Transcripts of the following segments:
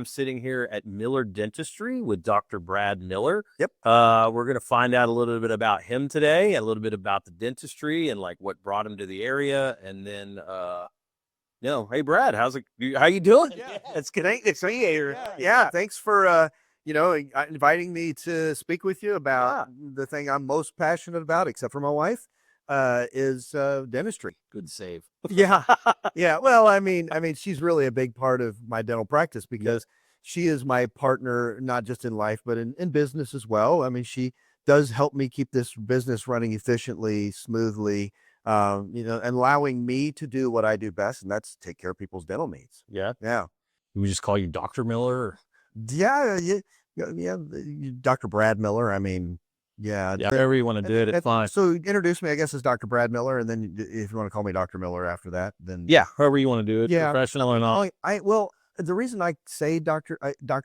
sitting here at Miller Dentistry with Dr. Brad Miller. Yep. We're going to find out a little bit about him today, a little bit about the dentistry and like what brought him to the area. And then, hey, Brad, how you doing? Yeah, it's good. It's me here. Yeah, thanks for, inviting me to speak with you about the thing I'm most passionate about, except for my wife, is dentistry. Good save. Yeah. Yeah. Well, I mean, she's really a big part of my dental practice because she is my partner, not just in life, but in business as well. I mean, she does help me keep this business running efficiently, smoothly, and allowing me to do what I do best, and that's take care of people's dental needs. Yeah. Yeah. We just call you Dr. Miller? Or? Yeah. Dr. Brad Miller. I mean, whatever you want to do it's fine. So introduce me, I guess, as Dr. Brad Miller, and then if you want to call me Dr. Miller after that, then however you want to do it, professional or not. Well, the reason I say Dr.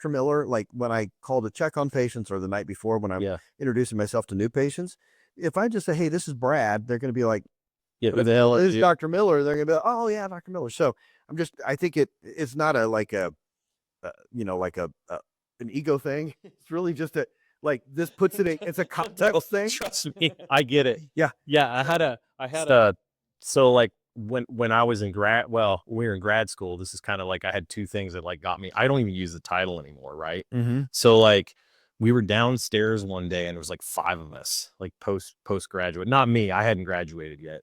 Miller, like when I call to check on patients or the night before when I'm introducing myself to new patients, if I just say, hey, this is Brad, they're going to be like, who the hell is Dr. Miller? They're going to be like, oh yeah, Dr. Miller. So I think it's not an ego thing. It's really just this puts it in, it's a context thing. Trust me, I get it. Yeah. I had a so like when I was in when we were in grad school, this is kind of like I had two things that like got me. I don't even use the title anymore, right? Mm-hmm. So like we were downstairs one day and there was like 5 of us, like postgraduate. Not me, I hadn't graduated yet.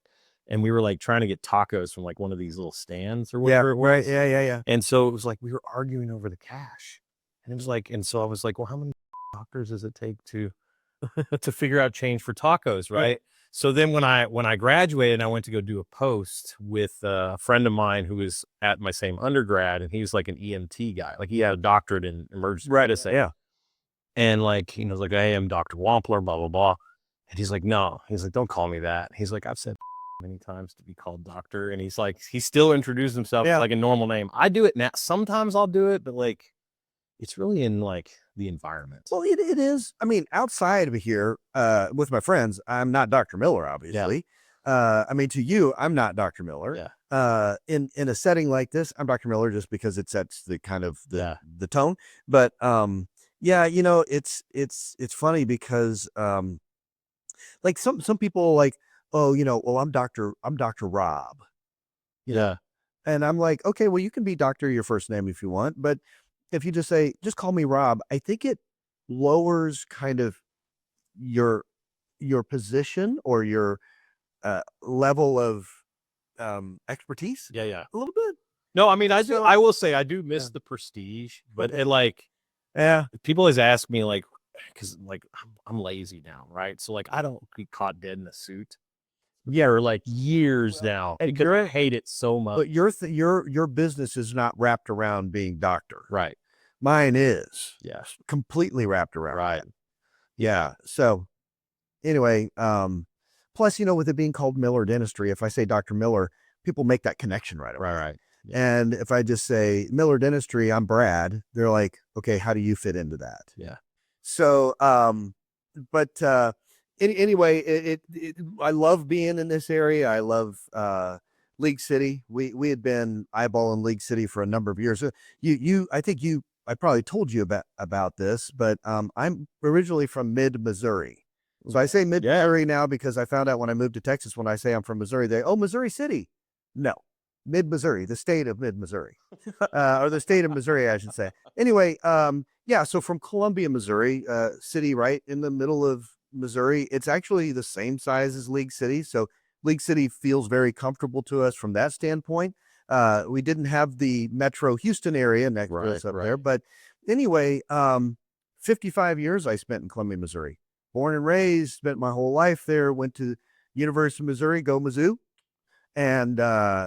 And we were like trying to get tacos from like one of these little stands or whatever it was. Right. Yeah. And so it was like we were arguing over the cash. And it was like, and so I was like, well, how many doctors does it take to figure out change for tacos, right? So then when I graduated, I went to go do a post with a friend of mine who was at my same undergrad, and he was like an EMT guy, like he had a doctorate in emergency medicine. Yeah. And like he was like, hey, I'm Dr. Wampler, blah blah blah. And he's like, no, he's like, don't call me that. He's like, I've said many times to be called doctor, and he's like, he still introduced himself like a normal name. I do it now. Sometimes I'll do it, but like it's really in like the environment. Well, it is. I mean, outside of here, with my friends, I'm not Dr. Miller, obviously. Yeah. I mean, to you, I'm not Dr. Miller. Yeah. In a setting like this, I'm Dr. Miller just because it sets the kind of the tone. But it's funny because like some people like, oh, I'm Dr. Rob. Yeah. And I'm like, okay, well, you can be Dr. your first name if you want, but if you just say, just call me Rob, I think it lowers kind of your position or your level of expertise. Yeah. A little bit. No, I mean, I will say I do miss the prestige, but it like, people always ask me like, cause like I'm lazy now. Right. So like, I don't get caught dead in a suit. Yeah. Or like years now. And I hate it so much. But your business is not wrapped around being doctor. Right. Mine is. Yes. Completely wrapped around. Right. Yeah. So anyway, plus, with it being called Miller Dentistry, if I say Dr. Miller, people make that connection right away. Right. Yeah. And if I just say Miller Dentistry, I'm Brad, they're like, okay, how do you fit into that? Yeah. So, anyway, I love being in this area. I love League City. We had been eyeballing League City for a number of years. I probably told you about this, but I'm originally from mid-Missouri. So I say mid-Missouri now because I found out when I moved to Texas, when I say I'm from Missouri, Missouri City. No, mid-Missouri, the state of mid-Missouri, or the state of Missouri, I should say. Anyway, so from Columbia, Missouri, city right in the middle of Missouri. It's actually the same size as League City. So League City feels very comfortable to us from that standpoint. We didn't have the Metro Houston area next to us up there. But anyway, 55 years I spent in Columbia, Missouri. Born and raised, spent my whole life there, went to University of Missouri, go Mizzou. And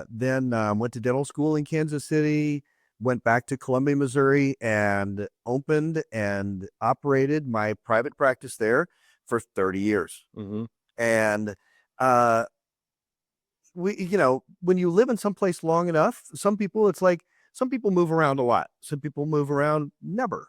then went to dental school in Kansas City, went back to Columbia, Missouri, and opened and operated my private practice there for 30 years. Mm-hmm. And when you live in some place long enough, some people move around a lot. Some people move around never.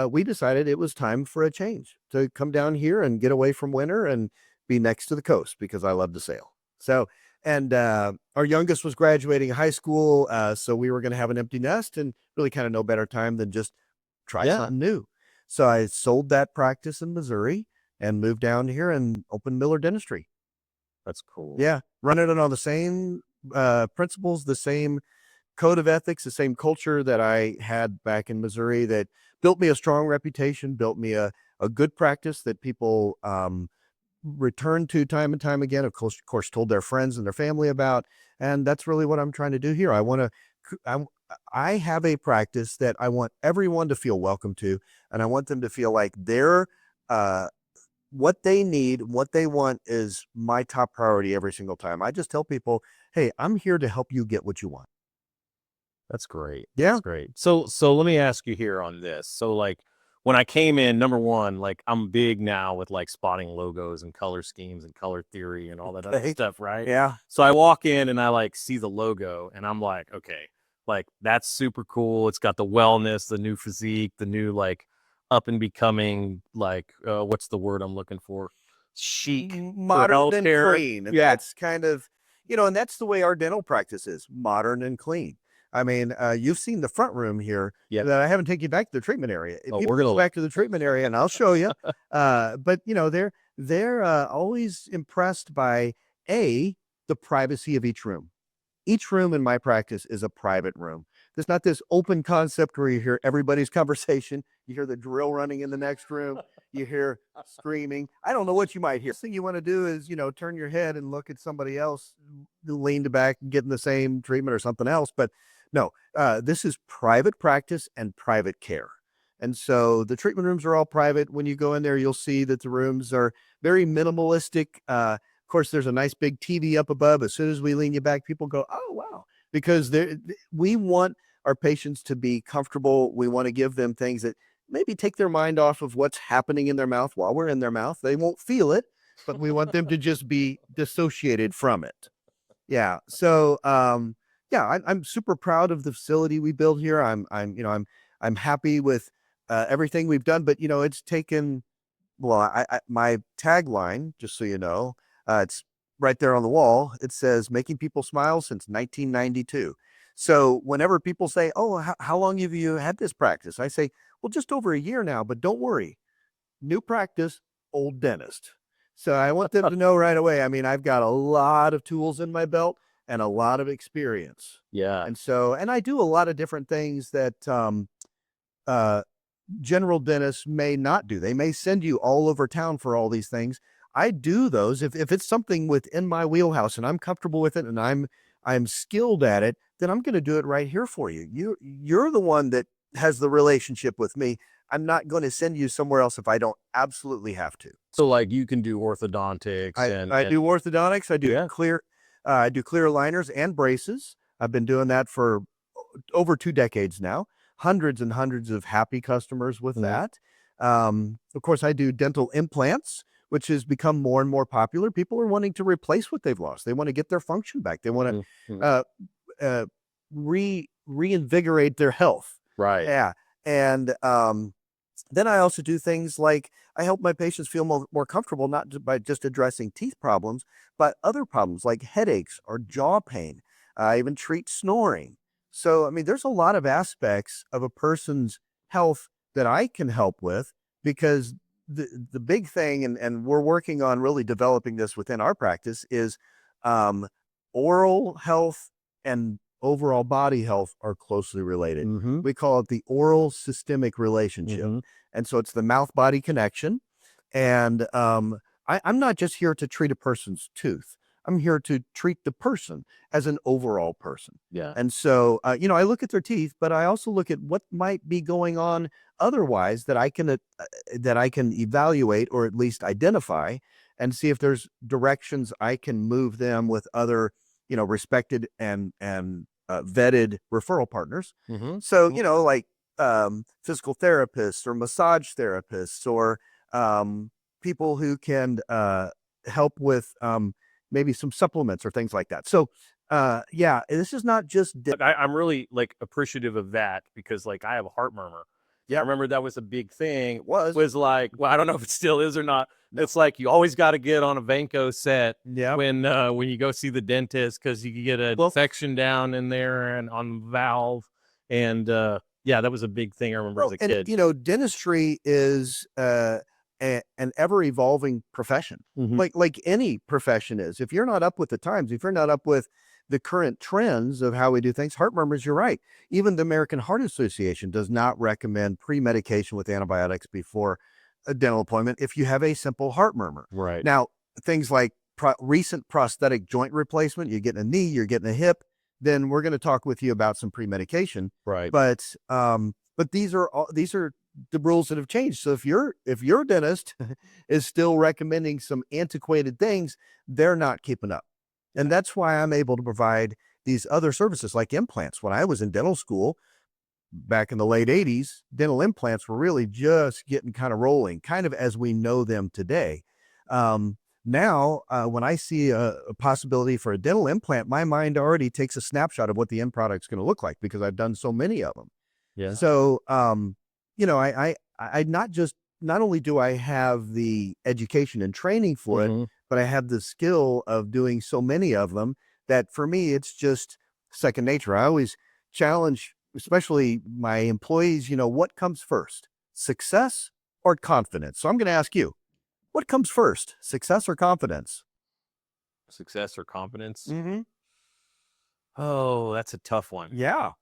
We decided it was time for a change, to come down here and get away from winter and be next to the coast because I love to sail. So, and our youngest was graduating high school, so we were going to have an empty nest, and really kind of no better time than just try something new. So I sold that practice in Missouri and moved down here and opened Miller Dentistry. That's cool. Yeah, running it on the same principles, the same code of ethics, the same culture that I had back in Missouri that built me a strong reputation, built me a good practice that people returned to time and time again. Of course, told their friends and their family about. And that's really what I'm trying to do here. I have a practice that I want everyone to feel welcome to, and I want them to feel like they're what they need, what they want is my top priority every single time. I just tell people, hey, I'm here to help you get what you want. That's great. Yeah. That's great. So let me ask you here on this. So like when I came in, number one, like I'm big now with like spotting logos and color schemes and color theory and all that other stuff, right? Yeah. So I walk in and I like see the logo and I'm like, okay, like that's super cool. It's got the wellness, the new physique, the new like up and becoming like what's the word I'm looking for? Chic, modern and healthcare. clean. And that's kind of, and that's the way our dental practice is, modern and clean. I mean, you've seen the front room here. Yep. That I haven't taken you back to the treatment area. Oh, People we're gonna go back to the treatment area and I'll show you. But they're always impressed by the privacy of each room. Each room in my practice is a private room. There's not this open concept where you hear everybody's conversation. You hear the drill running in the next room. You hear screaming. I don't know what you might hear. The thing you want to do is, turn your head and look at somebody else who leaned back and getting the same treatment or something else. But no, this is private practice and private care. And so the treatment rooms are all private. When you go in there, you'll see that the rooms are very minimalistic. Of course, there's a nice big TV up above. As soon as we lean you back, people go, oh, wow. Because we want our patients to be comfortable. We want to give them things that maybe take their mind off of what's happening in their mouth while we're in their mouth. They won't feel it, but we want them to just be dissociated from it. Yeah. So, I'm super proud of the facility we built here. I'm happy with everything we've done, but it's taken. Well, my tagline, just so you know, it's right there on the wall. It says "Making people smile since 1992." So whenever people say, "Oh, how long have you had this practice?" I say, "Well, just over a year now, but don't worry, new practice, old dentist." So I want them to know right away. I mean, I've got a lot of tools in my belt and a lot of experience. Yeah. And I do a lot of different things that general dentists may not do. They may send you all over town for all these things. I do those if it's something within my wheelhouse and I'm comfortable with it and I'm skilled at it, then I'm going to do it right here for you. You're the one that has the relationship with me. I'm not going to send you somewhere else if I don't absolutely have to. So like you can do orthodontics I do orthodontics. I do clear aligners and braces. I've been doing that for over 2 decades now. Hundreds and hundreds of happy customers with that. Of course, I do dental implants, which has become more and more popular. People are wanting to replace what they've lost. They want to get their function back. They want to reinvigorate their health. Right. Yeah. And then I also do things like I help my patients feel more comfortable, not by just addressing teeth problems, but other problems like headaches or jaw pain. I even treat snoring. So, I mean, there's a lot of aspects of a person's health that I can help with because the big thing, and we're working on really developing this within our practice, is oral health and overall body health are closely related. We call it the oral systemic relationship. And so it's the mouth-body connection. And I'm not just here to treat a person's tooth. I'm here to treat the person as an overall person. Yeah. And so, I look at their teeth, but I also look at what might be going on otherwise that I can evaluate or at least identify and see if there's directions I can move them with other, respected and vetted referral partners. So, like physical therapists or massage therapists or people who can help with maybe some supplements or things like that. So, this is not just. I'm really like appreciative of that because like I have a heart murmur. Yeah, I remember that was a big thing. It was like, well, I don't know if it still is or not. It's like you always got to get on a Vanco set when you go see the dentist because you can get an infection down in there and on the valve. And Yeah, that was a big thing I remember as a And kid. you know, dentistry is an ever evolving profession, Mhm. like any profession is. If you're not up with the times, if you're not up with the current trends of how we do things, heart murmurs, you're right. Even the American Heart Association does not recommend pre-medication with antibiotics before a dental appointment if you have a simple heart murmur. Right. Now, things like recent prosthetic joint replacement, you're getting a knee, you're getting a hip, then we're going to talk with you about some pre-medication. Right. But these are the rules that have changed. So if your dentist is still recommending some antiquated things, they're not keeping up. And that's why I'm able to provide these other services like implants. When I was in dental school back in the late 80s, dental implants were really just getting kind of rolling, kind of as we know them today. Now, when I see a possibility for a dental implant, my mind already takes a snapshot of what the end product's going to look like because I've done so many of them. Yeah. So, you know, I not only do I have the education and training for it, Mhm. but I have the skill of doing so many of them that for me, it's just second nature. I always challenge, especially my employees, you know, what comes first, success or confidence? So I'm going to ask you, what comes first, success or confidence? Success or confidence? Mm-hmm. Oh, that's a tough one. Yeah.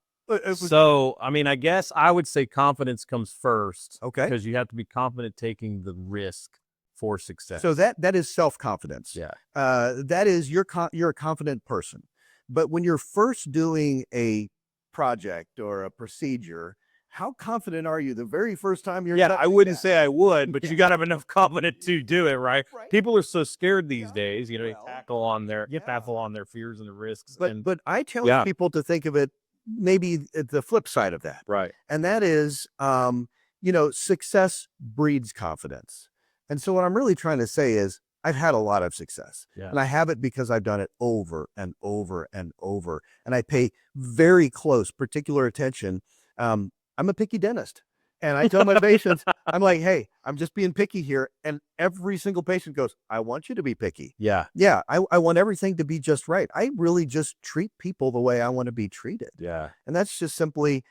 So, I mean, I guess I would say confidence comes first. Okay. Because you have to be confident taking the risk for success. So that is self-confidence. Yeah. That is you're a confident person. But when you're first doing a project or a procedure, how confident are you the very first time you're Yeah, I touching wouldn't that? say I would, but you got to have enough confidence to do it, right? Right. People are so scared these Yeah, days, you know, well, you tackle on their fears and the risks. But I challenge Yeah. people to think of it maybe at the flip side of that. Right. And that is, you know, success breeds confidence. And so what I'm really trying to say is I've had a lot of success. Yeah. And I have it because I've done it over and over and over. And I pay very close, particular attention. I'm a picky dentist. And I tell my patients, I'm like, hey, I'm just being picky here. And every single patient goes, I want you to be picky. Yeah. Yeah, I want everything to be just right. I really just treat people the way I want to be treated. Yeah. And that's just simply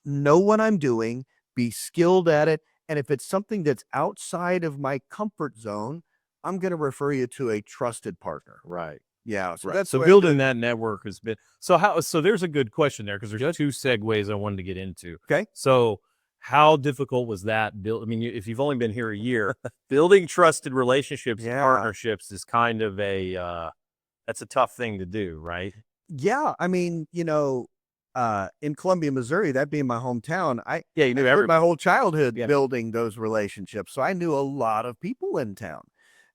know what I'm doing, be skilled at it. And if it's something that's outside of my comfort zone, I'm going to refer you to a trusted partner. Right. Yeah. So Right. that's So what I building do. that network has been so there's a good question there because there's two segues I wanted to get into. Okay. So how difficult was that build? I mean, if you've only been here a year, building trusted relationships, and Yeah. partnerships is kind of that's a tough thing to do, right? Yeah. I mean, you know, in Columbia, Missouri, that being my hometown, Yeah, you knew spent everybody. my whole childhood Yeah. building those relationships. So I knew a lot of people in town.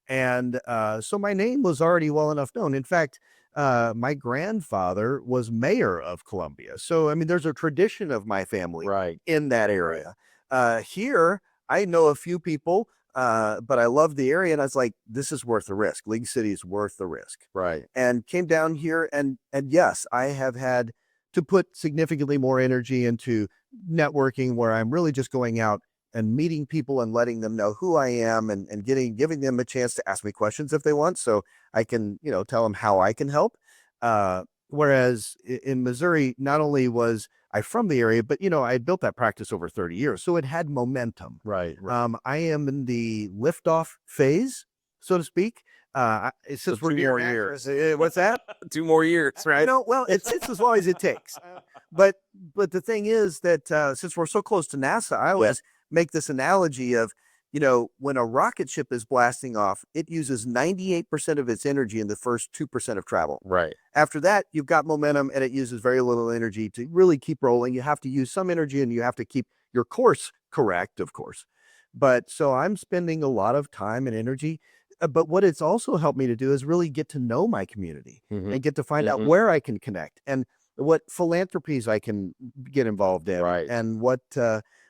And so my name was already well enough known. In fact, my grandfather was mayor of Columbia. So, I mean, there's a tradition of my family Right. in that area. Here, I know a few people, but I love the area. And I was like, this is worth the risk. League City is worth the risk. Right. And came down here. And yes, I have had to put significantly more energy into networking where I'm really just going out and meeting people and letting them know who I am and giving them a chance to ask me questions if they want. So I can, you know, tell them how I can help. Whereas in Missouri, not only was I from the area, but, you know, I had built that practice over 30 years. So it had momentum. Right. I am in the liftoff phase, so to speak. Since we're 2 here more now, years. what's that? 2 more years, right? No, well, it's as long as it takes. But the thing is that since we're so close to NASA, I always make this analogy of, you know, when a rocket ship is blasting off, it uses 98% of its energy in the first 2% of travel. Right. After that, you've got momentum and it uses very little energy to really keep rolling. You have to use some energy and you have to keep your course correct, of course. But so I'm spending a lot of time and energy. But what it's also helped me to do is really get to know my community and get to find out where I can connect and what philanthropies I can get involved in, Right. and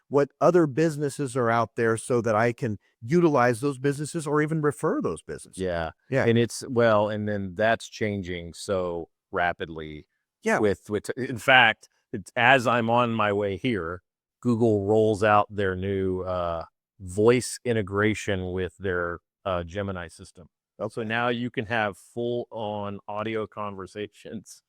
what other businesses are out there so that I can utilize those businesses or even refer those businesses. Yeah. Yeah. And and then that's changing so rapidly. Yeah. In fact, as I'm on my way here, Google rolls out their new voice integration with their Gemini system. So now you can have full on audio conversations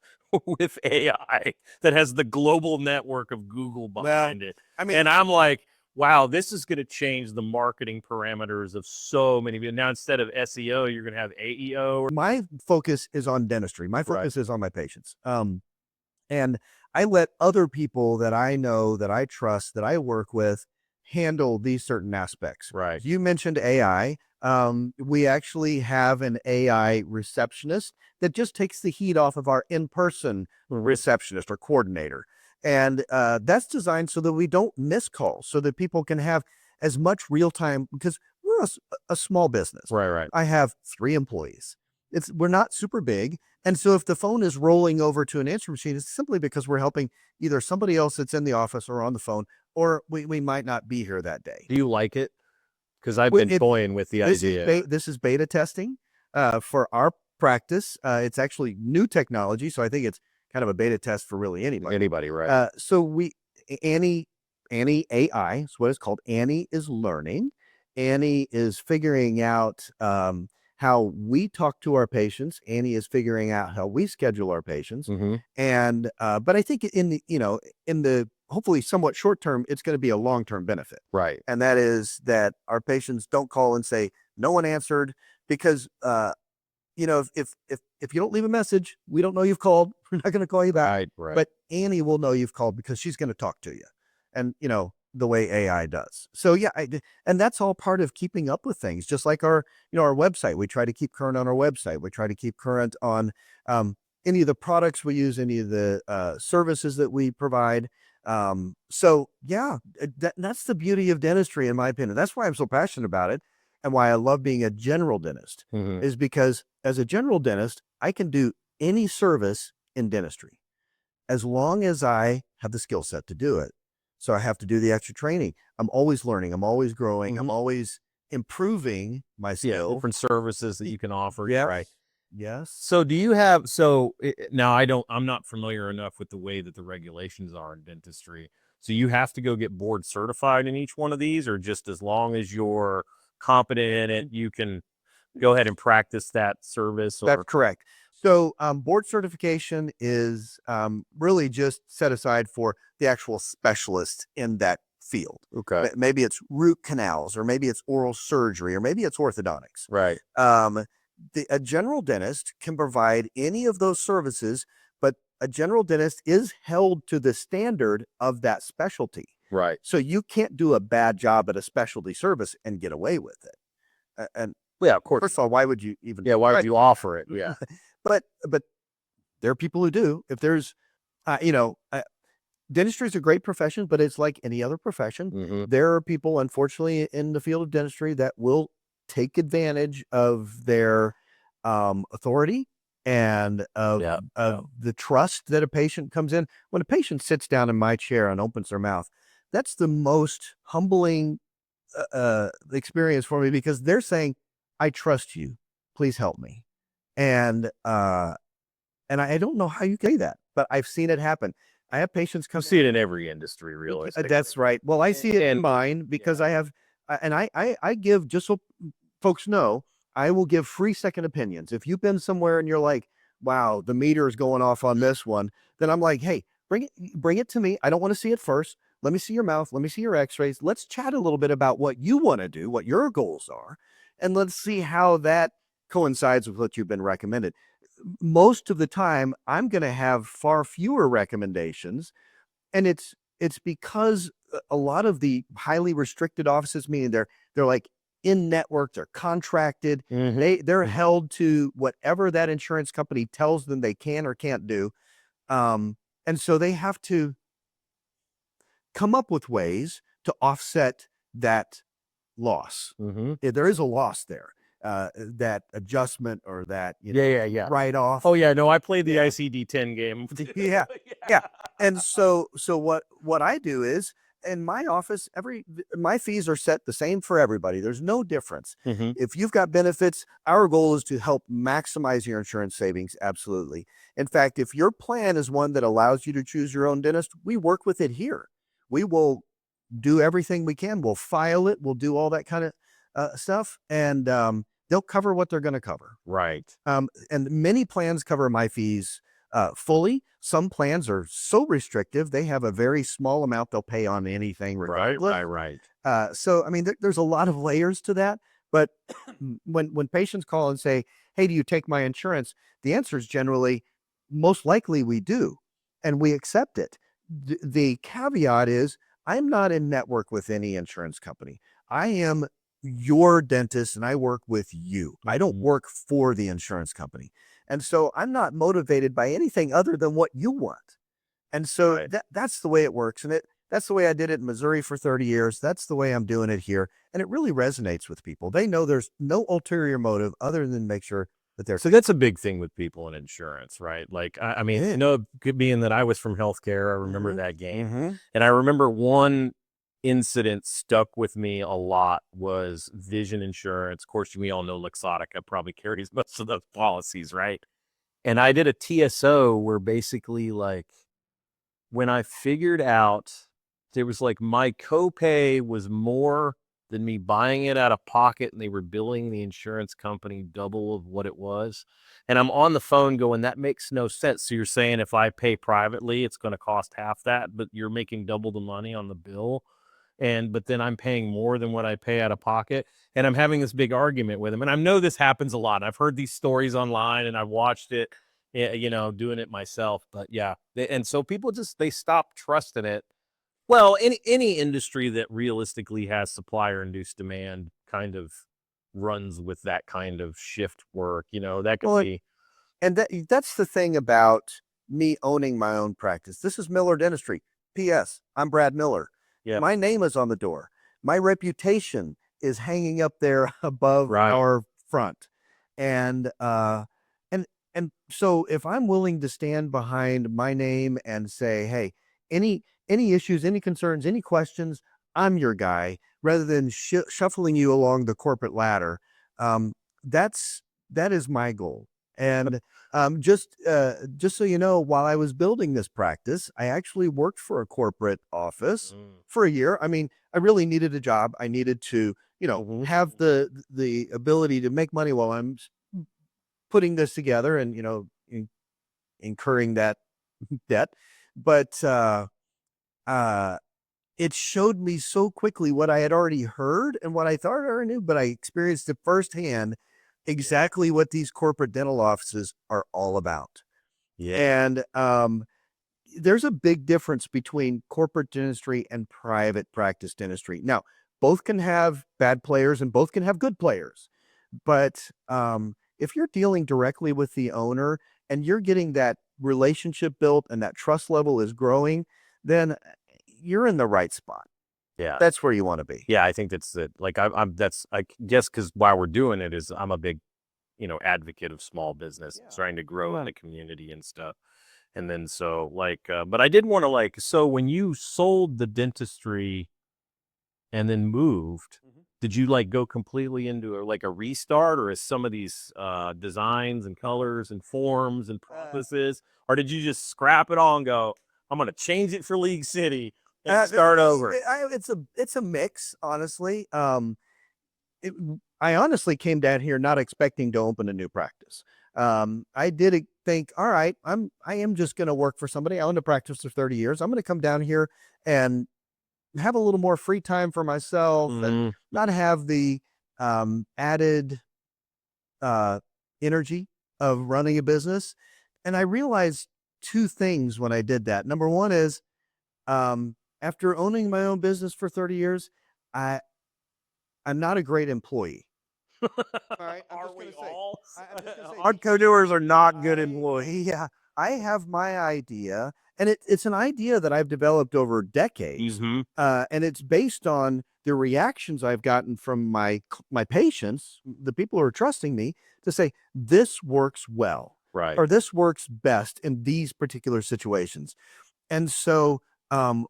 with AI that has the global network of Google behind it. I mean, And I'm like, wow, this is going to change the marketing parameters of so many people. Now, instead of SEO, you're going to have AEO. my focus is on dentistry. My focus is on my patients. And I let other people that I know, that I trust, that I work with handle these certain aspects. Right. You mentioned AI. We actually have an AI receptionist that just takes the heat off of our in-person receptionist or coordinator. And that's designed so that we don't miss calls, so that people can have as much real time, because we're a small business. Right. I have 3 employees. We're not super big. And so if the phone is rolling over to an answering machine, it's simply because we're helping either somebody else that's in the office or on the phone, or we might not be here that day. Do you like it? Because I've Well, been toying with the idea. This is beta testing for our practice. It's actually new technology, so I think it's kind of a beta test for really anybody. Anybody, right? So Annie AI is what it's called. Annie is learning. Annie is figuring out how we talk to our patients. Annie is figuring out how we schedule our patients. And but I think in the hopefully somewhat short term, it's going to be a long term benefit. Right. And that is that our patients don't call and say no one answered, because if you don't leave a message, we don't know you've called. We're not going to call you back. Right. But Annie will know you've called because she's going to talk to you, and the way AI does. So yeah, and that's all part of keeping up with things. Just like our website, we try to keep current on our website. We try to keep current on any of the products we use, any of the services that we provide. So yeah, that's the beauty of dentistry, in my opinion. That's why I'm so passionate about it, and why I love being a general dentist, is because as a general dentist, I can do any service in dentistry as long as I have the skill set to do it. So I have to do the extra training. I'm always learning. I'm always growing. I'm always improving my skill. Different services that you can offer. Yeah. Right. Yes. So do you have, now I'm not familiar enough with the way that the regulations are in dentistry. So you have to go get board certified in each one of these, or just as long as you're competent in it, you can go ahead and practice that service? That's correct. So board certification is really just set aside for the actual specialist in that field. Okay. Maybe it's root canals, or maybe it's oral surgery, or maybe it's orthodontics. Right. A general dentist can provide any of those services, but a general dentist is held to the standard of that specialty. Right. So you can't do a bad job at a specialty service and get away with it. And yeah, of course. First of all, why would you even? Yeah, why would you offer it? Yeah. But there are people who do. If there's, dentistry is a great profession, but it's like any other profession. There are people, unfortunately, in the field of dentistry that will take advantage of their authority and of the trust that a patient comes in. When a patient sits down in my chair and opens their mouth, that's the most humbling experience for me, because they're saying, I trust you, please help me. And I don't know how you can say that, but I've seen it happen. I have patients come. You see it in every industry, really. That's right. Well, I see it in mine, because I have, and I give, just so folks know, I will give free second opinions. If you've been somewhere and you're like, wow, the meter is going off on this one, then I'm like, hey, bring it to me. I don't want to see it first. Let me see your mouth. Let me see your x-rays. Let's chat a little bit about what you want to do, what your goals are, and let's see how that coincides with what you've been recommended. Most of the time, I'm going to have far fewer recommendations, and it's because a lot of the highly restricted offices, meaning they're like in network, they're contracted, they're held to whatever that insurance company tells them they can or can't do, and so they have to come up with ways to offset that loss. There is a loss there. That adjustment, or that write off. Oh yeah, no, I played the ICD-10 game. yeah. And so what I do is, in my office, my fees are set the same for everybody. There's no difference. If you've got benefits, our goal is to help maximize your insurance savings. Absolutely. In fact, if your plan is one that allows you to choose your own dentist, we work with it here. We will do everything we can. We'll file it. We'll do all that kind of stuff. And they'll cover what they're going to cover. Right. And many plans cover my fees fully. Some plans are so restrictive, they have a very small amount they'll pay on anything regardless. Right. So, I mean, there's a lot of layers to that. But when patients call and say, hey, do you take my insurance? The answer is generally, most likely we do, and we accept it. The caveat is, I'm not in network with any insurance company. I am your dentist and I work with you. I don't work for the insurance company. And so I'm not motivated by anything other than what you want. And so Right. that's the way it works. And that's the way I did it in Missouri for 30 years. That's the way I'm doing it here. And it really resonates with people. They know there's no ulterior motive other than make sure that they're. So that's a big thing with people in insurance, right? Like, I mean, Yeah. you know, being that I was from healthcare, I remember that game. Mm-hmm. And I remember one incident stuck with me a lot was vision insurance. Of course, we all know Luxottica probably carries most of those policies, right? And I did a TSO where basically, like, when I figured out there was like my copay was more than me buying it out of pocket, and they were billing the insurance company double of what it was. And I'm on the phone going, that makes no sense. So you're saying if I pay privately, it's going to cost half that, but you're making double the money on the bill. But then I'm paying more than what I pay out of pocket. And I'm having this big argument with him. And I know this happens a lot. I've heard these stories online and I've watched it, you know, doing it myself. But yeah. And so people they stop trusting it. Well, any industry that realistically has supplier induced demand kind of runs with that kind of shift work, you know, that could be. And that's the thing about me owning my own practice. This is Miller Dentistry. P.S. I'm Brad Miller. Yeah. My name is on the door. My reputation is hanging up there above our front. And so if I'm willing to stand behind my name and say, hey, any issues, any concerns, any questions, I'm your guy, rather than shuffling you along the corporate ladder. That is my goal. And just so you know, while I was building this practice, I actually worked for a corporate office for a year. I mean, I really needed a job. I needed to, you know, have the ability to make money while I'm putting this together and, you know, incurring that debt. But it showed me so quickly what I had already heard and what I thought I already knew, but I experienced it firsthand exactly what these corporate dental offices are all about. Yeah. And there's a big difference between corporate dentistry and private practice dentistry. Now, both can have bad players and both can have good players. But if you're dealing directly with the owner and you're getting that relationship built and that trust level is growing, then you're in the right spot. Yeah. That's where you want to be. Yeah, I think that's it. Like I guess because while we're doing it is I'm a big, you know, advocate of small business, trying to grow in the community and stuff. And then so like, but I did want to so when you sold the dentistry and then moved, did you like go completely into a restart, or is some of these designs and colors and forms and processes, or did you just scrap it all and go, I'm going to change it for League City and start over? It's a mix, honestly. I honestly came down here not expecting to open a new practice. I did think, all right, I am just going to work for somebody. I owned a practice for 30 years. I'm going to come down here and have a little more free time for myself and not have the added energy of running a business. And I realized two things when I did that. Number one is, after owning my own business for 30 years, I'm not a great employee. All right, Entrepreneurs are not good employees. Yeah, I have my idea, and it's an idea that I've developed over decades, and it's based on the reactions I've gotten from my patients, the people who are trusting me, to say this works well, right, or this works best in these particular situations. And so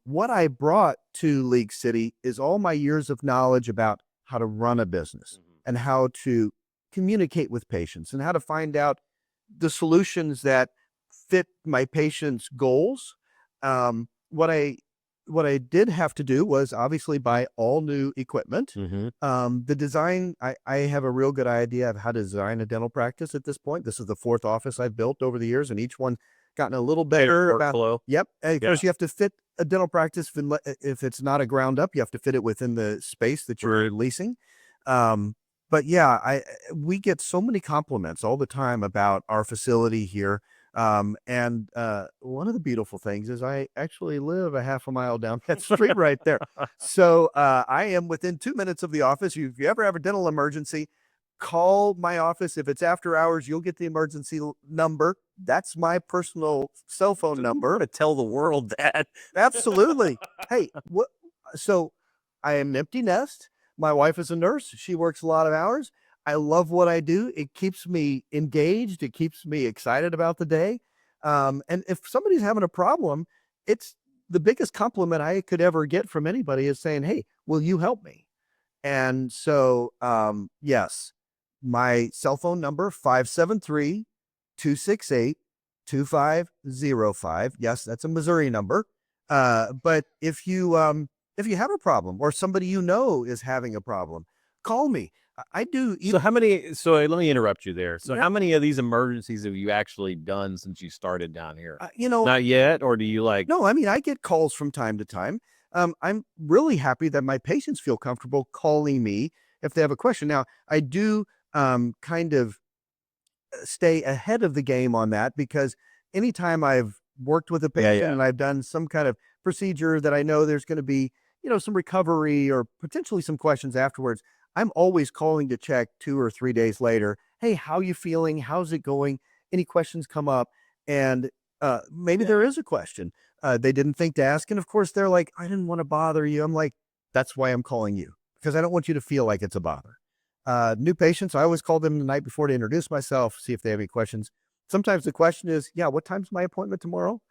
what I brought to League City is all my years of knowledge about how to run a business and how to communicate with patients and how to find out the solutions that fit my patients' goals. What I what I did have to do was obviously buy all new equipment. The design, I have a real good idea of how to design a dental practice at this point. This is the 4th office I've built over the years, and each one gotten a little better about. Yep. Of course, you have to fit a dental practice. If it's not a ground up, you have to fit it within the space that you're leasing. But yeah, we get so many compliments all the time about our facility here. And one of the beautiful things is I actually live a half a mile down that street right there. So I am within 2 minutes of the office. If you ever have a dental emergency, call my office. If it's after hours, you'll get the emergency number. That's my personal cell phone number. To tell the world that. Absolutely. Hey, so I am an empty nest. My wife is a nurse. She works a lot of hours. I love what I do. It keeps me engaged. It keeps me excited about the day. And if somebody's having a problem, it's the biggest compliment I could ever get from anybody is saying, hey, will you help me? And so, yes, my cell phone number, 573-268-2505. Yes, that's a Missouri number. But if you have a problem or somebody you know is having a problem, call me. I do. So let me interrupt you there. So how many of these emergencies have you actually done since you started down here? Not yet, or do you No, I mean, I get calls from time to time. I'm really happy that my patients feel comfortable calling me if they have a question. Now, I do kind of stay ahead of the game on that because anytime I've worked with a patient and I've done some kind of procedure that I know there's going to be, some recovery or potentially some questions afterwards, I'm always calling to check 2 or 3 days later. Hey, how you feeling? How's it going? Any questions come up? And maybe there is a question they didn't think to ask. And of course, they're like, I didn't want to bother you. I'm like, that's why I'm calling you, because I don't want you to feel like it's a bother. New patients, I always call them the night before to introduce myself, see if they have any questions. Sometimes the question is, what time's my appointment tomorrow?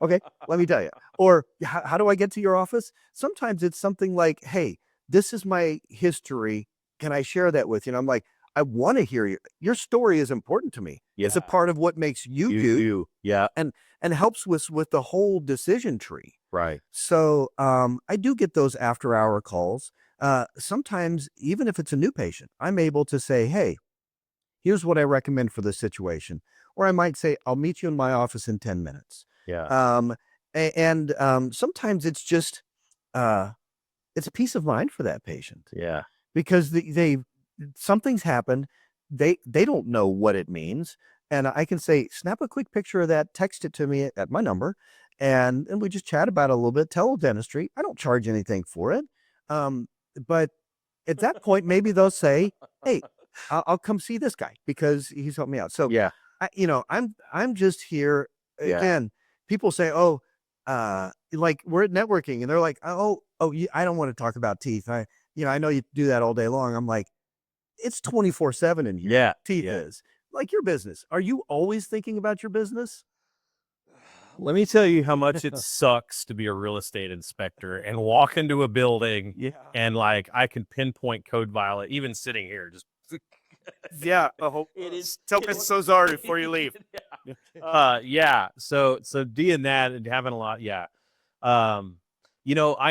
Okay, let me tell you. Or how do I get to your office? Sometimes it's something like, hey, this is my history. Can I share that with you? And I'm like, I want to hear you. Your story is important to me. Yeah. It's a part of what makes you. Yeah. And helps with the whole decision tree. Right. So I do get those after hour calls. Sometimes, even if it's a new patient, I'm able to say, hey, here's what I recommend for this situation. Or I might say, I'll meet you in my office in 10 minutes. Yeah. And sometimes it's just, it's a peace of mind for that patient. Yeah. Because something's happened. They don't know what it means. And I can say, snap a quick picture of that, text it to me at my number. And we just chat about it a little bit, teledentistry. I don't charge anything for it. But at that point, maybe they'll say, hey, I'll come see this guy because he's helped me out. So yeah, I'm just here again. People say, oh, like we're at networking, and they're like, oh, I don't want to talk about teeth. I know you do that all day long. I'm like, it's 24/7 in here. Yeah, teeth is like your business. Are you always thinking about your business? Let me tell you how much it sucks to be a real estate inspector and walk into a building and like I can pinpoint code violet even sitting here. Just it is. Tell me so sorry before you leave. So doing that and having a lot. I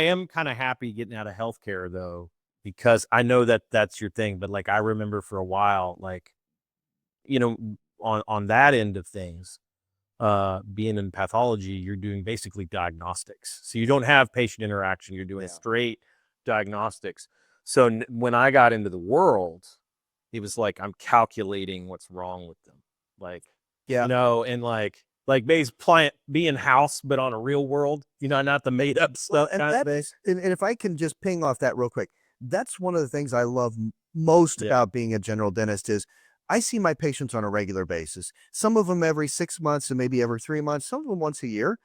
am kind of happy getting out of healthcare though, because I know that that's your thing. But like I remember for a while, like on that end of things. Being in pathology, you're doing basically diagnostics. So you don't have patient interaction. You're doing straight diagnostics. So when I got into the world, it was like, I'm calculating what's wrong with them. Like, and like being house, but on a real world, not the made up stuff. And if I can just ping off that real quick, that's one of the things I love most about being a general dentist is I see my patients on a regular basis. Some of them every 6 months and maybe every 3 months, some of them once a year,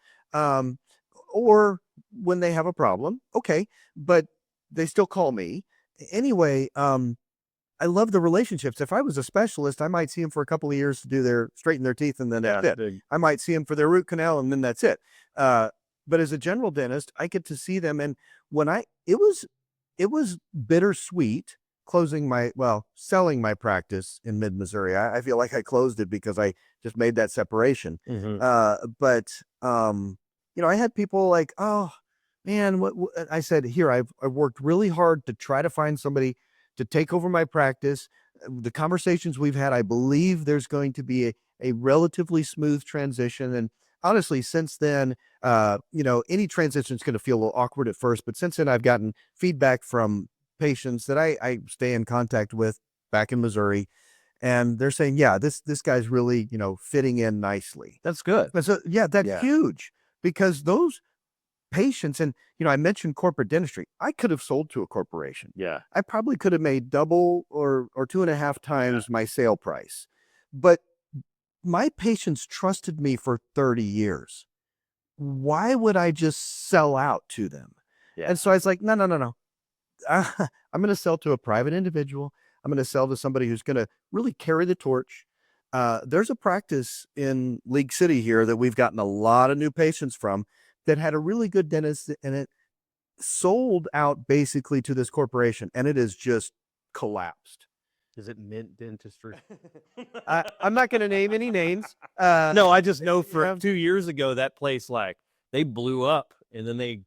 or when they have a problem. Okay. But they still call me anyway. I love the relationships. If I was a specialist, I might see them for a couple of years to straighten their teeth. And then that's it. I might see them for their root canal and then that's it. But as a general dentist, I get to see them. And it was bittersweet selling my practice in mid-Missouri. I feel like I closed it because I just made that separation. Mm-hmm. But I had people like, oh, man, what I said, here, I've worked really hard to try to find somebody to take over my practice. The conversations we've had, I believe there's going to be a relatively smooth transition. And honestly, since then, any transition is going to feel a little awkward at first, but since then I've gotten feedback from patients that I stay in contact with back in Missouri, and they're saying, yeah, this guy's really, fitting in nicely. That's good. And so, yeah, that's Yeah. huge, because those patients, and I mentioned corporate dentistry. I could have sold to a corporation. Yeah. I probably could have made double or 2.5 times my sale price. But my patients trusted me for 30 years. Why would I just sell out to them? Yeah. And so I was like, no. I'm going to sell to a private individual. I'm going to sell to somebody who's going to really carry the torch. There's a practice in League City here that we've gotten a lot of new patients from, that had a really good dentist, and it sold out basically to this corporation, and it has just collapsed. Is it Mint Dentistry? I'm not going to name any names. No, I just know for 2 years ago, that place, like, they blew up and then they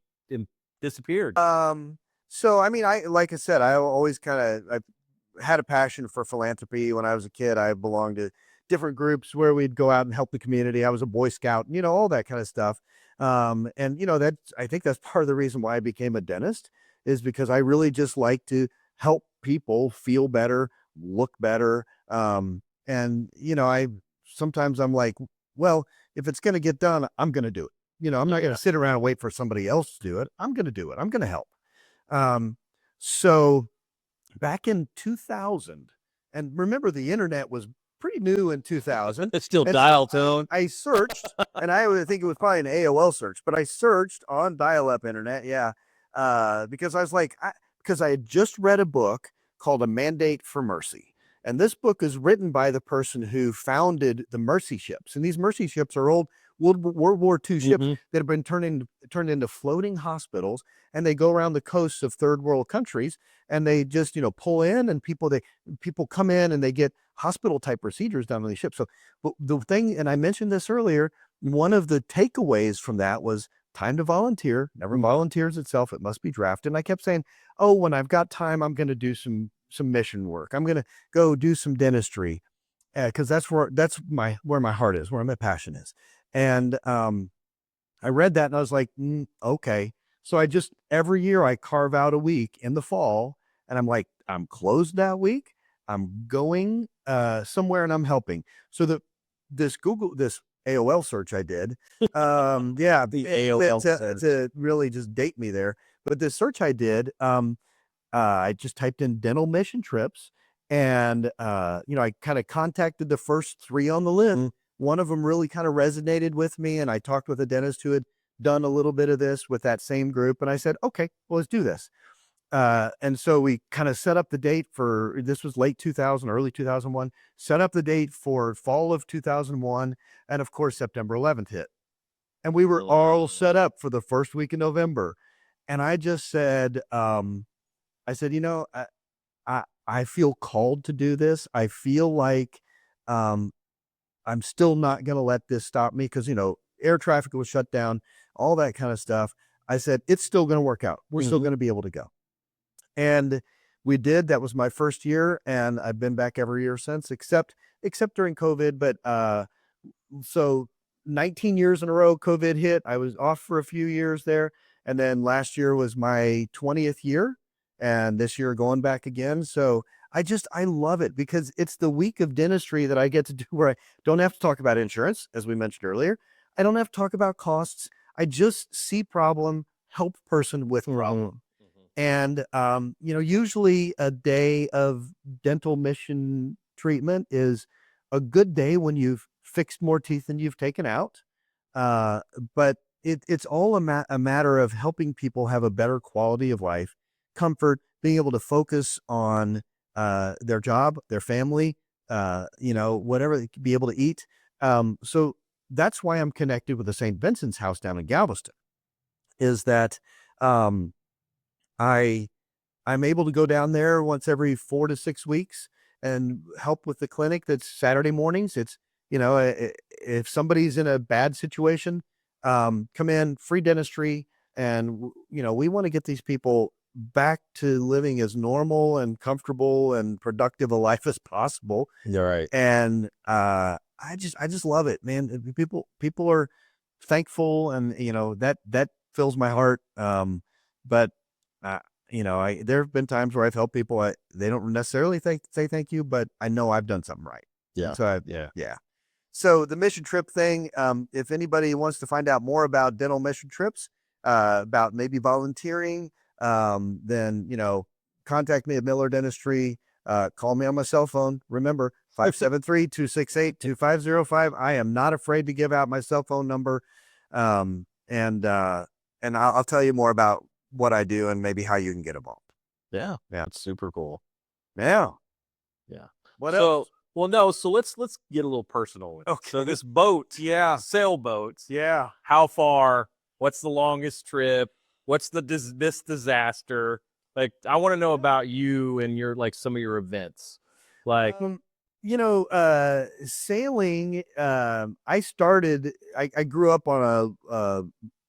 disappeared. So, I mean, like I said, I always I had a passion for philanthropy. When I was a kid, I belonged to different groups where we'd go out and help the community. I was a Boy Scout, all that kind of stuff. And I think that's part of the reason why I became a dentist, is because I really just like to help people feel better, look better. And sometimes I'm like, well, if it's going to get done, I'm going to do it. I'm not going to sit around and wait for somebody else to do it. I'm going to do it. I'm going to help. So back in 2000, and remember, the internet was pretty new in 2000. It's still And dial tone. I searched, and I would think it was probably an AOL search, but I searched on dial-up internet. Yeah. Because I was like, because I had just read a book called A Mandate for Mercy. And this book is written by the person who founded the Mercy ships. And these Mercy ships are old World War II ships that have been turned into floating hospitals, and they go around the coasts of third world countries, and they just, pull in, and people come in and they get hospital type procedures done on these ships. So the thing, and I mentioned this earlier, one of the takeaways from that was time to volunteer never volunteers itself. It must be drafted. And I kept saying, oh, when I've got time, I'm going to do some mission work. I'm going to go do some dentistry, because that's where my heart is, where my passion is. And I read that and I was like, okay. So every year I carve out a week in the fall, and I'm like, I'm closed that week. I'm going somewhere and I'm helping. So this AOL search I did, yeah, The AOL to really just date me there. But this search I did, I just typed in dental mission trips, and I kind of contacted the first 3 on the list. One of them really kind of resonated with me, and I talked with a dentist who had done a little bit of this with that same group, and I said, okay, well, let's do this. And so we kind of set up the date this was late 2000, early 2001, set up the date for fall of 2001. And of course, September 11th hit, and we were all set up for the first week in November. And I just said, I said, I feel called to do this. I feel like, I'm still not going to let this stop me, because, air traffic was shut down, all that kind of stuff. I said, it's still going to work out. We're still going to be able to go. And we did. That was my first year, and I've been back every year since, except during COVID. But so 19 years in a row, COVID hit. I was off for a few years there. And then last year was my 20th year, and this year going back again. So I love it, because it's the week of dentistry that I get to do where I don't have to talk about insurance, as we mentioned earlier. I don't have to talk about costs. I just see problem, help person with problem. And, usually a day of dental mission treatment is a good day when you've fixed more teeth than you've taken out. But it's all a matter of helping people have a better quality of life, comfort, being able to focus on their job, their family, whatever, be able to eat. So that's why I'm connected with the St. Vincent's House down in Galveston, is that I'm able to go down there once every 4 to 6 weeks and help with the clinic. That's Saturday mornings. It's, if somebody's in a bad situation, come in, free dentistry, And, we want to get these people back to living as normal and comfortable and productive a life as possible. You're right. And I just love it, man. People are thankful, and that fills my heart. But there have been times where I've helped people. They don't necessarily say thank you, but I know I've done something right. Yeah. So yeah. So the mission trip thing, if anybody wants to find out more about dental mission trips, about maybe volunteering, then, contact me at Miller Dentistry. Call me on my cell phone. Remember, 573-268-2505. I am not afraid to give out my cell phone number. And I'll tell you more about what I do and maybe how you can get involved. Yeah. It's super cool. Yeah. Yeah. What else? Well, no. So let's get a little personal. Okay. So this boat, sailboats. Yeah. How far? What's the longest trip? What's this disaster? Like, I want to know about you and your some of your events. Like, sailing. I grew up on a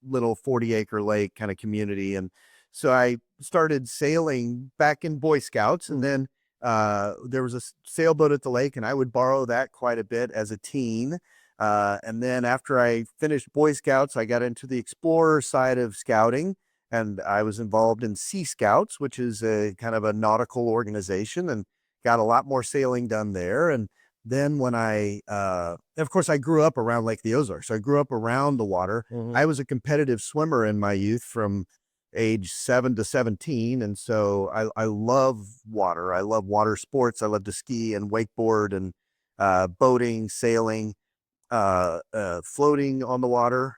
little 40-acre lake kind of community, and so I started sailing back in Boy Scouts, and then there was a sailboat at the lake, and I would borrow that quite a bit as a teen. And then after I finished Boy Scouts, I got into the explorer side of scouting, and I was involved in Sea Scouts, which is a kind of a nautical organization, and got a lot more sailing done there. And then when of course, I grew up around Lake the Ozarks. So I grew up around the water. Mhm. I was a competitive swimmer in my youth from age 7 to 17. And so I love water. I love water sports. I love to ski and wakeboard and boating, sailing, floating on the water,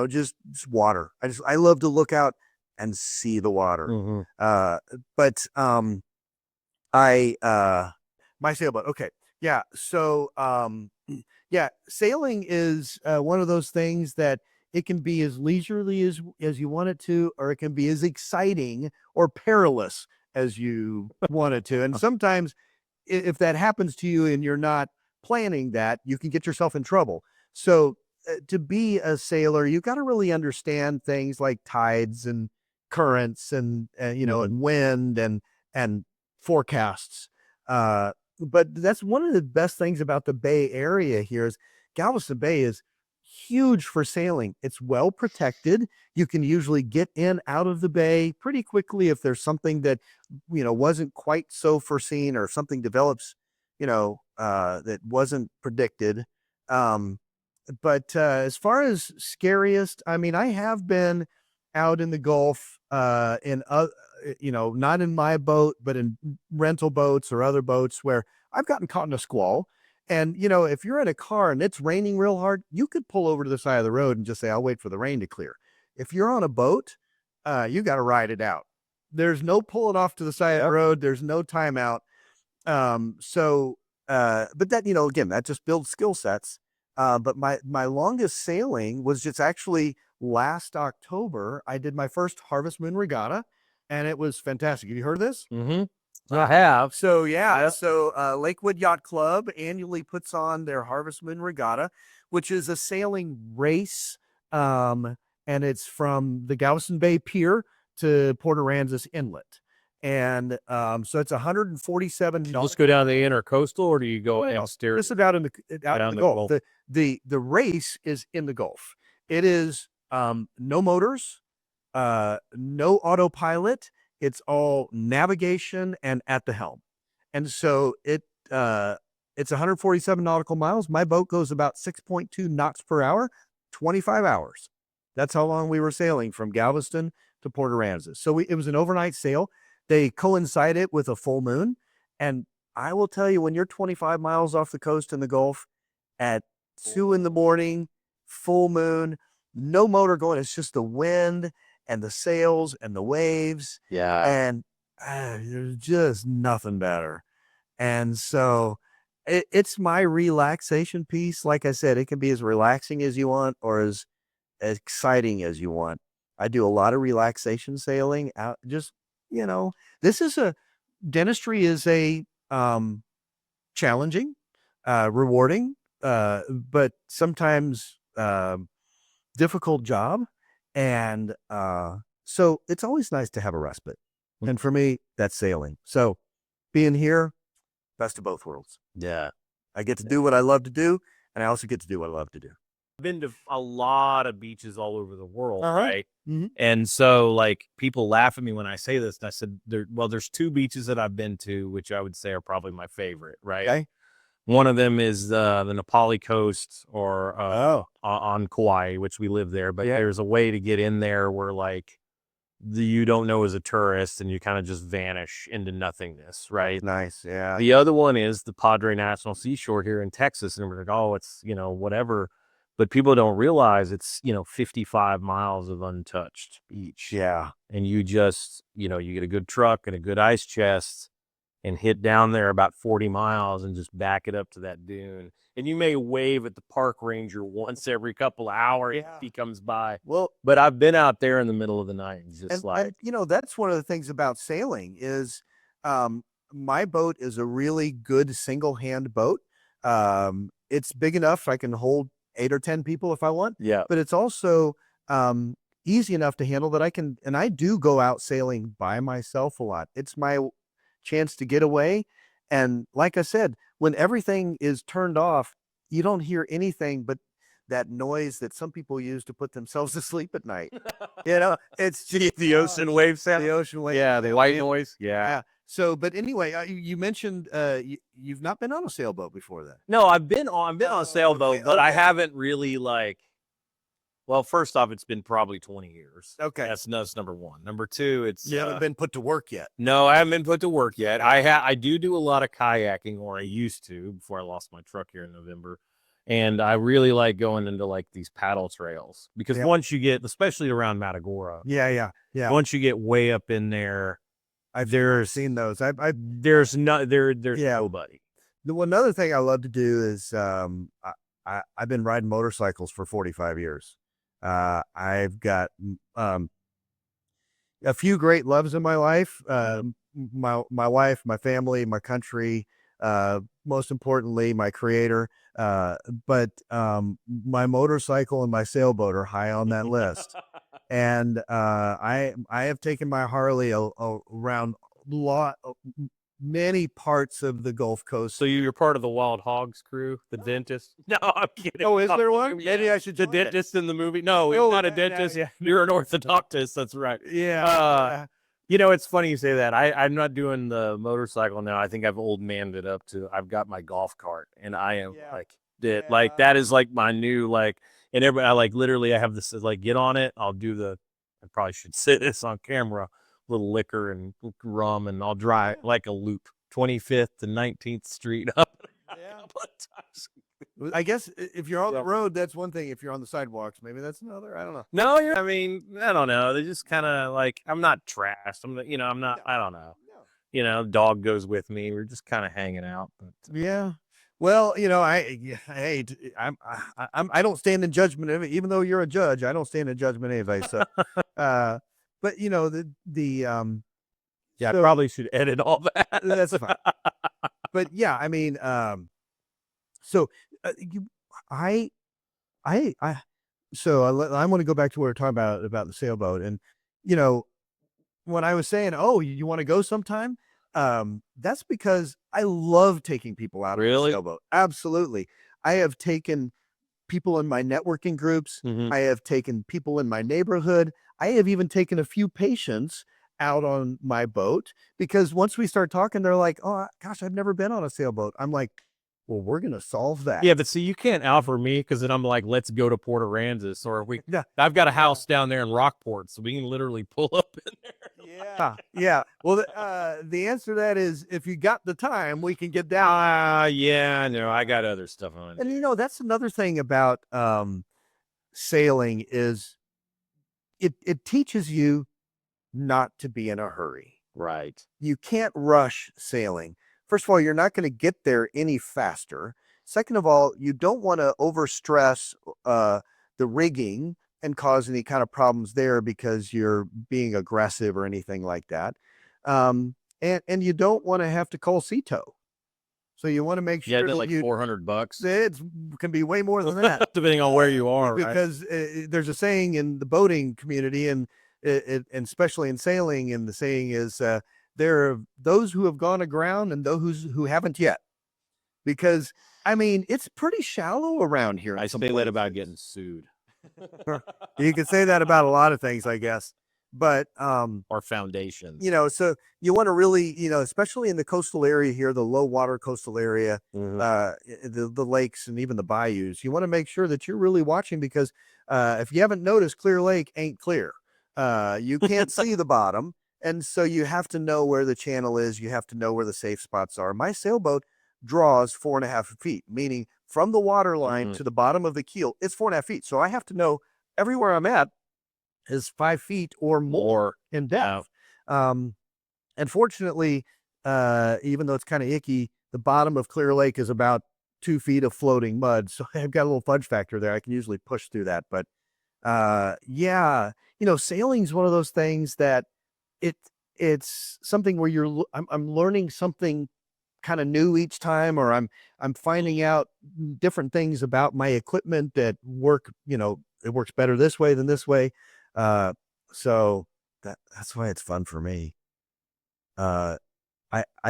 just water. I love to look out and see the water. Mhm. But my sailboat. Okay. Yeah. So, sailing is one of those things that it can be as leisurely as you want it to, or it can be as exciting or perilous as you want it to. And sometimes if that happens to you and you're not planning that, you can get yourself in trouble. So to be a sailor, you got to really understand things like tides and currents and and wind and forecasts. But that's one of the best things about the Bay Area here is Galveston Bay is huge for sailing. It's well protected. You can usually get in out of the bay pretty quickly if there's something that wasn't quite so foreseen, or if something develops that wasn't predicted. But as far as scariest, I mean, I have been out in the Gulf, not in my boat, but in rental boats or other boats where I've gotten caught in a squall. And, if you're in a car and it's raining real hard, you could pull over to the side of the road and just say, I'll wait for the rain to clear. If you're on a boat, you got to ride it out. There's no pulling off to the side of the road. There's no timeout. But that, again, that just builds skill sets. But my longest sailing was just actually last October. I did my first Harvest Moon Regatta, and it was fantastic. Have you heard of this? Mm-hmm. I have. So Lakewood Yacht Club annually puts on their Harvest Moon Regatta, which is a sailing race, and it's from the Galveston Bay Pier to Port Aransas Inlet. And so it's 147. Do you just go down the intercoastal, or do you go downstairs? This is out in the Gulf. The race is in the Gulf. It is no motors, no autopilot. It's all navigation and at the helm. And so it's 147 nautical miles. My boat goes about 6.2 knots per hour, 25 hours. That's how long we were sailing from Galveston to Port Aransas. So it was an overnight sail. They coincided with a full moon. And I will tell you, when you're 25 miles off the coast in the Gulf at 2 a.m, full moon, no motor going, it's just the wind and the sails and the waves. Yeah. And there's just nothing better. And so it's my relaxation piece. Like I said, it can be as relaxing as you want or as exciting as you want. I do a lot of relaxation sailing out. Just, dentistry is a challenging, rewarding, but sometimes difficult job. And so it's always nice to have a respite. And for me, that's sailing. So being here, best of both worlds. Yeah. I get to do what I love to do, and I also get to do what I love to do. I've been to a lot of beaches all over the world, Uh-huh. right? Mhm. And so, like, people laugh at me when I say this. And I said, there's two beaches that I've been to, which I would say are probably my favorite, right? Okay. One of them is the Nepali coast or on Kauai, which we live there. But Yeah. there's a way to get in there where, like, you don't know as a tourist and you kind of just vanish into nothingness, right? Nice. Yeah. The other one is the Padre National Seashore here in Texas. And we're like, oh, it's, whatever. But people don't realize it's, 55 miles of untouched beach. Yeah. And you just, you get a good truck and a good ice chest and hit down there about 40 miles and just back it up to that dune. And you may wave at the park ranger once every couple of hours if he comes by. Well, But I've been out there in the middle of the night and just and that's one of the things about sailing is my boat is a really good single hand boat. It's big enough I can hold 8 or 10 people if I want. Yeah. But it's also easy enough to handle that I do go out sailing by myself a lot. It's my chance to get away. And like I said, when everything is turned off, you don't hear anything but that noise that some people use to put themselves to sleep at night. It's the ocean wave sound. the ocean wave. Yeah, the white noise. Yeah. So, but anyway, you mentioned you've not been on a sailboat before then. No, I've been on a sailboat, okay, but I okay. haven't really well, first off, it's been probably 20 years. Okay. That's number one. Number two, it's You haven't been put to work yet. no, I haven't been put to work yet. I do a lot of kayaking, or I used to before I lost my truck here in November. And I really like going into like these paddle trails because once you get, especially around Matagorda, Yeah. once you get way up in there, I've never seen those. there's nobody. Another thing I love to do is I've been riding motorcycles for 45 years. I've got a few great loves in my life. My wife, my family, my country, most importantly, my creator. But my motorcycle and my sailboat are high on that list. And I have taken my Harley around many parts of the Gulf Coast. So you're part of the Wild Hogs crew, the dentist? No, I'm kidding. Oh, is there one? Yeah. Maybe I should The join it. dentist in the movie? No, he's not a dentist. yeah. You're an orthodontist. That's right. Yeah. It's funny you say that. I'm not doing the motorcycle now. I think I've old manned it up to. I've got my golf cart, and I am like that is like my new and everybody. I literally I have this get on it. I'll do I probably should say this on camera. Little liquor and rum, and I'll drive like a loop 25th to 19th Street up. I guess if you're on the road, that's one thing. If you're on the sidewalks, maybe that's another. I don't know. No, I don't know. They're just kind of I'm not trashed. I'm not. I don't know. Dog goes with me. We're just kind of hanging out. But, yeah. Well, I don't stand in judgment of it, even though you're a judge. I don't stand in judgment anyway. So, but I probably should edit all that. That's fine. But yeah, I mean, so I want to go back to what we were talking about the sailboat, and when I was saying, oh, you want to go sometime, that's because I love taking people out on the sailboat. Absolutely, I have taken people in my networking groups. Mm-hmm. I have taken people in my neighborhood. I have even taken a few patients out on my boat because once we start talking, they're like, oh gosh, I've never been on a sailboat. I'm like, well, we're going to solve that. Yeah, but see, you can't offer me because then I'm like, let's go to Port Aransas, or I've got a house down there in Rockport, so we can literally pull up in there. Yeah. Well, the answer to that is if you got the time, we can get down. Yeah, no, I got other stuff on. And that's another thing about sailing is it teaches you not to be in a hurry. Right. You can't rush sailing. First of all, you're not going to get there any faster. Second of all, you don't want to overstress the rigging and cause any kind of problems there because you're being aggressive or anything like that. And you don't want to have to call sea tow. So you want to make Yeah, sure they're that like $400. it can be way more than that. Depending on where you are, right? Because there's a saying in the boating community, and and especially in sailing, and the saying is there are those who have gone aground and those who haven't yet. Because I mean, it's pretty shallow around here. I say that about getting sued. You can say that about a lot of things, I guess. But or foundations. you know, so you want to really, you know, especially in the coastal area here, the low water coastal area, the lakes and even the bayous, you want to make sure that you're really watching, because if you haven't noticed, Clear Lake ain't clear. You can't see the bottom. And so you have to know where the channel is. You have to know where the safe spots are. My sailboat draws 4.5 feet, meaning from the water line to the bottom of the keel, it's 4.5 feet. So I have to know everywhere I'm at is 5 feet or more in depth. And fortunately, even though it's kind of icky, the bottom of Clear Lake is about 2 feet of floating mud. So I've got a little fudge factor there. I can usually push through that. But yeah, you know, sailing is one of those things that it's something where I'm learning something kind of new each time, or I'm finding out different things about my equipment that work, you know, it works better this way than this way. So that's why it's fun for me. I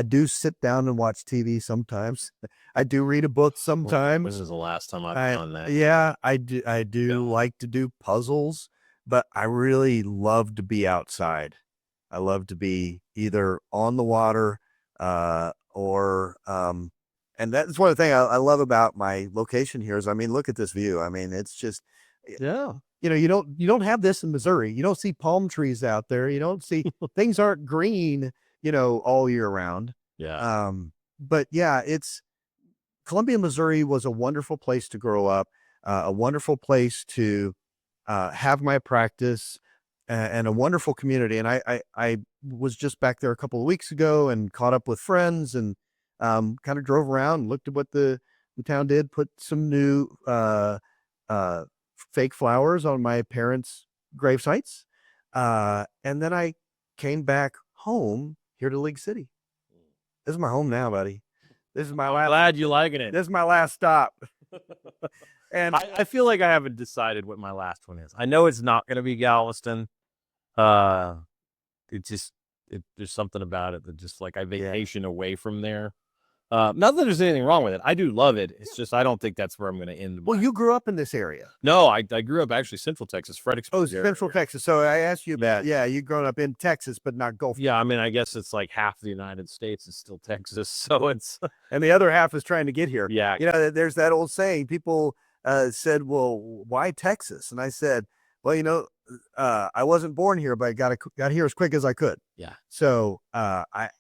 do sit down and watch TV sometimes. I do read a book sometimes. This is the last time I've done that. Yeah, I do like to do puzzles, but I really love to be outside. I love to be either on the water, or and that's one of the things I love about my location here is, I mean, look at this view. I mean, it's just, Yeah. you know, you don't have this in Missouri. You don't see palm trees out there. You don't see things aren't green, you know, all year round. Yeah. But yeah, Columbia, Missouri was a wonderful place to grow up, a wonderful place to have my practice, and a wonderful community. And I was just back there a couple of weeks ago and caught up with friends, and kind of drove around and looked at what the town did, put some new fake flowers on my parents' grave sites. And then I came back home here to League City. This is my home now, buddy. This is my last. Glad you liking it. This is my last stop. And I feel like I haven't decided what my last one is. I know it's not going to be Galveston. There's something about it that just like I vacation away from there. Not that there's anything wrong with it. I do love it. It's just I don't think that's where I'm going to end. Well, you grew up in this area. No, I grew up actually Central Texas, Fredericksburg. Oh, Central Texas. So I asked you about, you grown up in Texas, but not Gulf. Yeah, I mean, I guess it's like half the United States is still Texas, so it's and the other half is trying to get here. Yeah, you know, there's that old saying. People said, "Well, why Texas?" And I said, "Well, you know, I wasn't born here, but I got here as quick as I could." Yeah. So I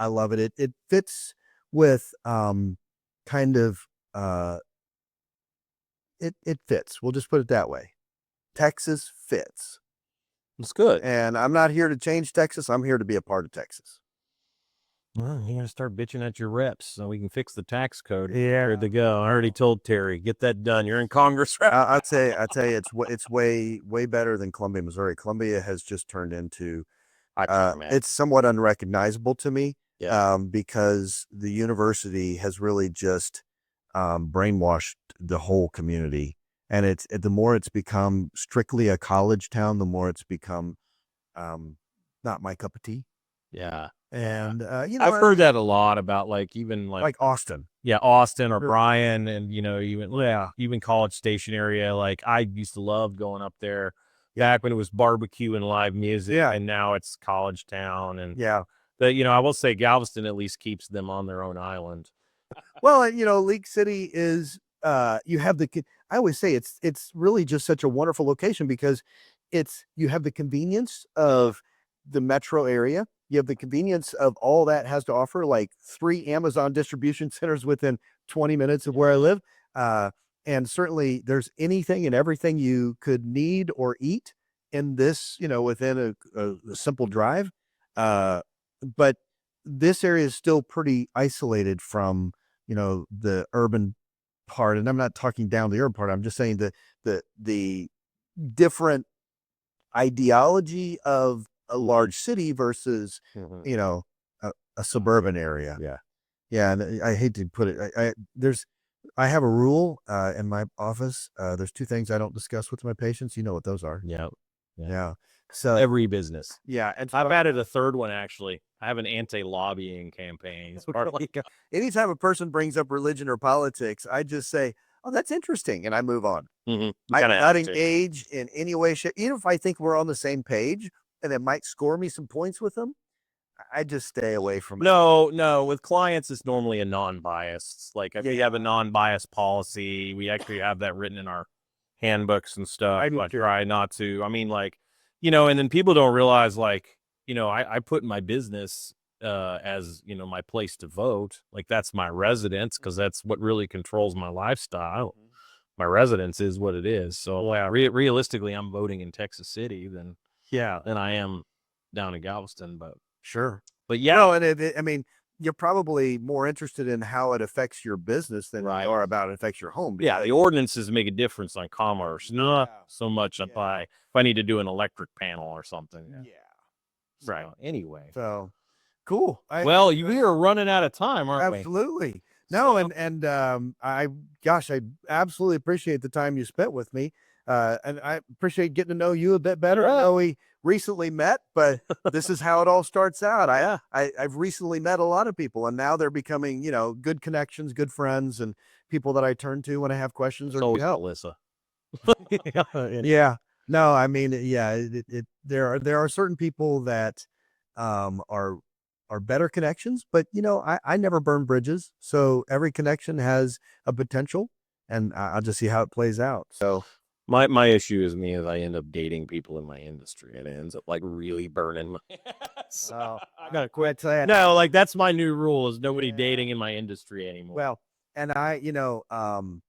love it. It fits with kind of it fits. We'll just put it that way. Texas fits. It's good. And I'm not here to change Texas. I'm here to be a part of Texas. Well, you're gonna start bitching at your reps so we can fix the tax code. Yeah, good to go. I already told Terry, get that done. You're in Congress, right? I'll tell you, it's way better than Columbia, Missouri. Columbia has just turned into, it's somewhat unrecognizable to me, because the university has really just brainwashed the whole community, and the more it's become strictly a college town, the more it's become not my cup of tea. Yeah. And you know, I've heard that a lot about even Austin. Yeah, Austin or Bryan, and you know, even College Station area. Like I used to love going up there back when it was barbecue and live music. Yeah. And now it's college town. And but you know, I will say Galveston at least keeps them on their own island. Well, you know, League City is you have I always say it's really just such a wonderful location, because you have the convenience of the metro area. You have the convenience of all that has to offer, like 3 Amazon distribution centers within 20 minutes of where I live. And certainly there's anything and everything you could need or eat in this, you know, within a simple drive. But this area is still pretty isolated from, you know, the urban part. And I'm not talking down the urban part. I'm just saying the different ideology of a large city versus, you know, a suburban area. Yeah. Yeah, and I hate to put it. I have a rule in my office. There's two things I don't discuss with my patients. You know what those are? Yeah. Yeah. So Every business. yeah, and I've added a third one actually. I have an anti-lobbying campaign. It's part of like, anytime a person brings up religion or politics, I just say, "Oh, that's interesting," and I move on. you I'm kinda not have to. engaged in any way, shape. Even if I think we're on the same page and it might score me some points with them, I just stay away from it. No. With clients, it's normally a non-biased. Like we Yeah. have a non-biased policy. We actually have that written in our handbooks and stuff. I I do too. try not to. I mean, like, and then people don't realize, like, I put my business as my place to vote. Like that's my residence because that's what really controls my lifestyle. My residence is what it is. So yeah, realistically, I'm voting in Texas City than I am down in Galveston. Sure. But yeah, No, and I mean, you're probably more interested in how it affects your business than Right. you are about it affects your home. yeah, the ordinances make a difference on commerce, not so much if I need to do an electric panel or something. Yeah. Right. Anyway, So cool. well, we are running out of time, aren't we? Absolutely. No, and I absolutely appreciate the time you spent with me. And I appreciate getting to know you a bit better. I know we recently met, but this is how it all starts out. I've recently met a lot of people, and now they're becoming, good connections, good friends, and people that I turn to when I have questions or need help. Alyssa. Yeah. No, I mean, yeah, there are certain people that are better connections, but I never burn bridges. So every connection has a potential, and I'll just see how it plays out. So My issue is I end up dating people in my industry, and it ends up like really burning my ass. I gotta quit saying. No, like that's my new rule: is nobody dating in my industry anymore. Well, and I'm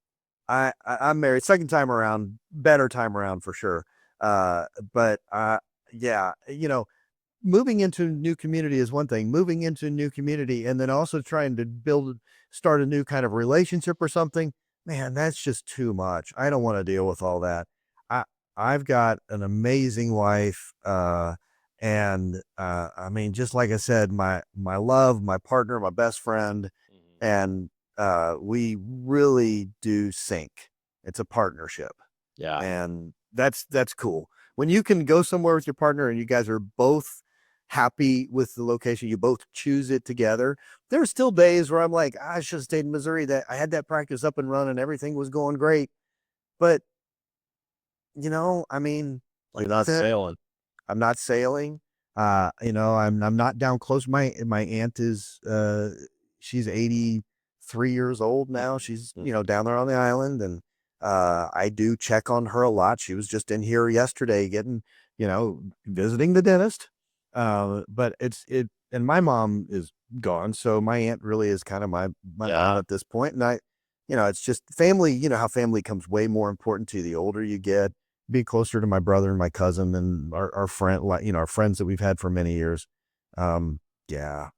married, second time around, better time around for sure. But yeah, moving into a new community is one thing. Moving into a new community and then also trying to start a new kind of relationship or something, man, that's just too much. I don't want to deal with all that. I've got an amazing wife, and I mean, just like I said, my love, my partner, my best friend, and we really do sync. It's a partnership. Yeah. And that's cool. When you can go somewhere with your partner and you guys are both happy with the location, you both choose it together. There are still days where I'm like, I should have stayed in Missouri. That I had that practice up and running, everything was going great. But I mean, like You're not sailing. I'm not sailing. I'm not down close. My aunt is she's 83 years old now. She's down there on the island, and I do check on her a lot. She was just in here yesterday getting, visiting the dentist. But and my mom is gone. So my aunt really is kind of my aunt at this point. And it's just family, how family comes way more important to you the older you get. Be closer to my brother and my cousin and our friend, our friends that we've had for many years. Yeah.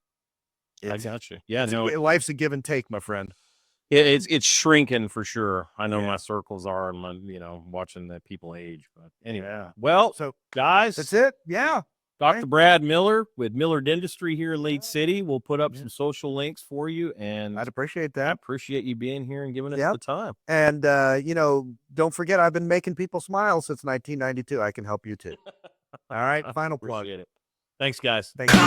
I got you. Yeah. Life's a give and take, my friend. It's shrinking for sure. I know my circles are, and watching that people age. But anyway, well, so guys, that's it. Yeah, Dr. Brad Miller with Miller Dentistry here in League City. We'll put up some social links for you, and I'd appreciate that. I appreciate you being here and giving us the time. And don't forget, I've been making people smile since 1992. I can help you too. All right, final plug. Appreciate it. Thanks, guys. Thank you.